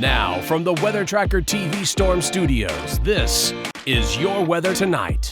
Now, from the Weather Tracker TV Storm Studios, this is your weather tonight.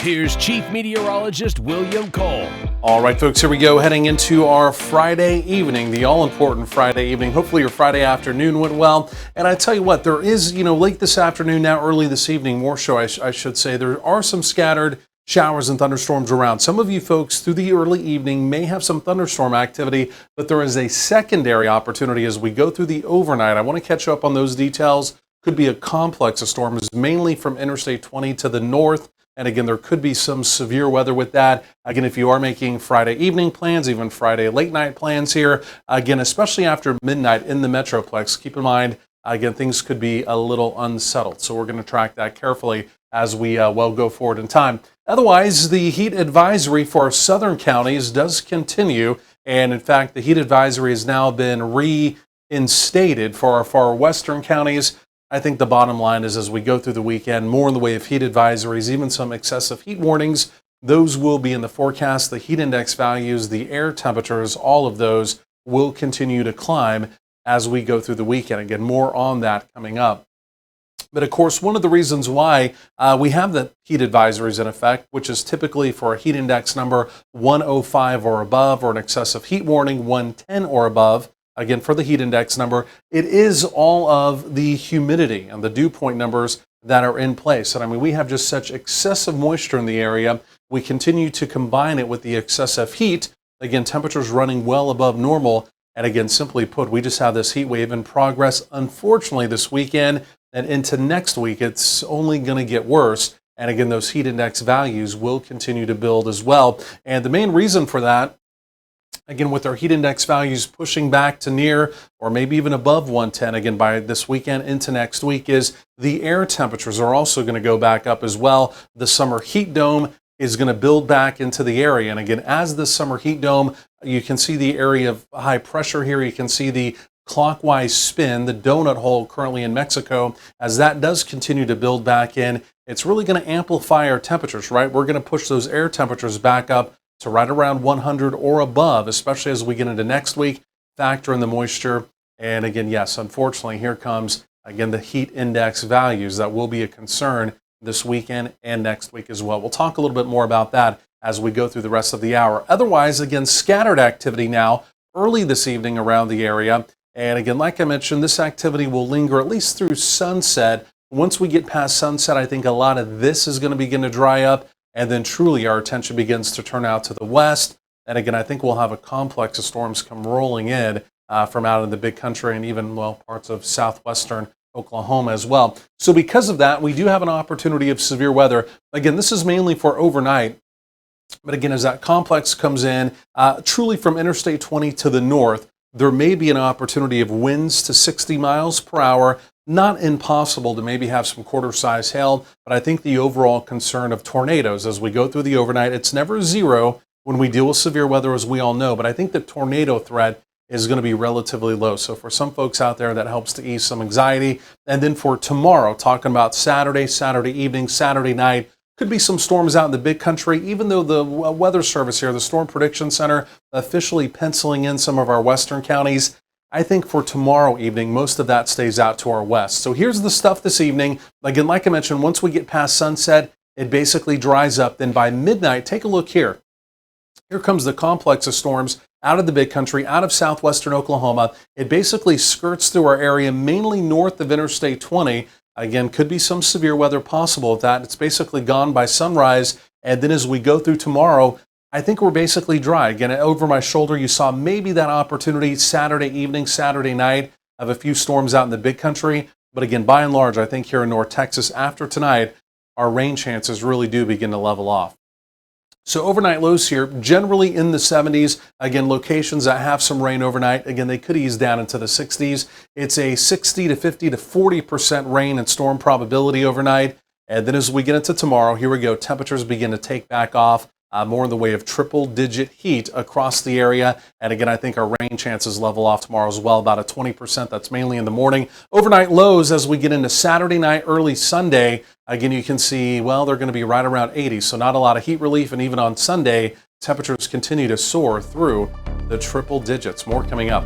Here's Chief Meteorologist William Cole. All right, folks, here we go. Heading into our Friday evening, the all-important Friday evening. Hopefully your Friday afternoon went well. And I tell you what, there is, late this afternoon, now early this evening, more so I should say, there are some scattered showers and thunderstorms around. Some of you folks through the early evening may have some thunderstorm activity, but there is a secondary opportunity as we go through the overnight. I want to catch up on those details. Could be a complex of storms, mainly from Interstate 20 to the north. And again, there could be some severe weather with that. Again, if you are making Friday evening plans, even Friday late night plans here, again, especially after midnight in the Metroplex, keep in mind, again, things could be a little unsettled. So we're going to track that carefully as we go forward in time. Otherwise, the heat advisory for our southern counties does continue. And in fact, the heat advisory has now been reinstated for our far western counties. I think the bottom line is as we go through the weekend, more in the way of heat advisories, even some excessive heat warnings, those will be in the forecast. The heat index values, the air temperatures, all of those will continue to climb as we go through the weekend. Again, more on that coming up. But of course, one of the reasons why we have the heat advisories in effect, which is typically for a heat index number 105 or above, or an excessive heat warning 110 or above, again, for the heat index number, it is all of the humidity and the dew point numbers that are in place. And I mean, we have just such excessive moisture in the area. We continue to combine it with the excessive heat. Again, temperatures running well above normal. And again, simply put, we just have this heat wave in progress, unfortunately, this weekend. And into next week, it's only going to get worse. And again, those heat index values will continue to build as well. And the main reason for that, again, with our heat index values pushing back to near or maybe even above 110, again, by this weekend into next week, is the air temperatures are also going to go back up as well. The summer heat dome is going to build back into the area. And again, as the summer heat dome, you can see the area of high pressure here. You can see the clockwise spin, the donut hole currently in Mexico. As that does continue to build back in, it's really going to amplify our temperatures, right? We're going to push those air temperatures back up to right around 100 or above, especially as we get into next week, factor in the moisture. And again, yes, unfortunately, here comes, again, the heat index values that will be a concern this weekend and next week as well. We'll talk a little bit more about that as we go through the rest of the hour. Otherwise, again, scattered activity now early this evening around the area. And again, like I mentioned, this activity will linger at least through sunset. Once we get past sunset, I think a lot of this is going to begin to dry up. And then truly our attention begins to turn out to the west. And again, I think we'll have a complex of storms come rolling in from out in the big country and even, parts of southwestern Oklahoma as well. So because of that, we do have an opportunity of severe weather. Again, this is mainly for overnight. But again, as that complex comes in, truly from Interstate 20 to the north, there may be an opportunity of winds to 60 miles per hour. Not impossible to maybe have some quarter-size hail, but I think the overall concern of tornadoes as we go through the overnight, it's never zero when we deal with severe weather, as we all know, but I think the tornado threat is going to be relatively low. So for some folks out there, that helps to ease some anxiety. And then for tomorrow, talking about Saturday evening, Saturday night, could be some storms out in the big country, even though the Weather Service here, the Storm Prediction Center, officially penciling in some of our western counties. I think for tomorrow evening, most of that stays out to our west. So here's the stuff this evening. Again, like I mentioned, once we get past sunset, it basically dries up. Then by midnight, take a look here. Here comes the complex of storms out of the big country, out of southwestern Oklahoma. It basically skirts through our area, mainly north of Interstate 20. Again, could be some severe weather possible with that. It's basically gone by sunrise. And then as we go through tomorrow, I think we're basically dry. Again, over my shoulder, you saw maybe that opportunity Saturday evening, Saturday night of a few storms out in the big country. But again, by and large, I think here in North Texas after tonight, our rain chances really do begin to level off. So overnight lows here, generally in the 70s. Again, locations that have some rain overnight, again, they could ease down into the 60s. It's a 60 to 50 to 40% rain and storm probability overnight. And then as we get into tomorrow, here we go, temperatures begin to take back off. More in the way of triple-digit heat across the area. And again, I think our rain chances level off tomorrow as well, about a 20%. That's mainly in the morning. Overnight lows as we get into Saturday night, early Sunday. Again, you can see, they're going to be right around 80. So not a lot of heat relief. And even on Sunday, temperatures continue to soar through the triple digits. More coming up.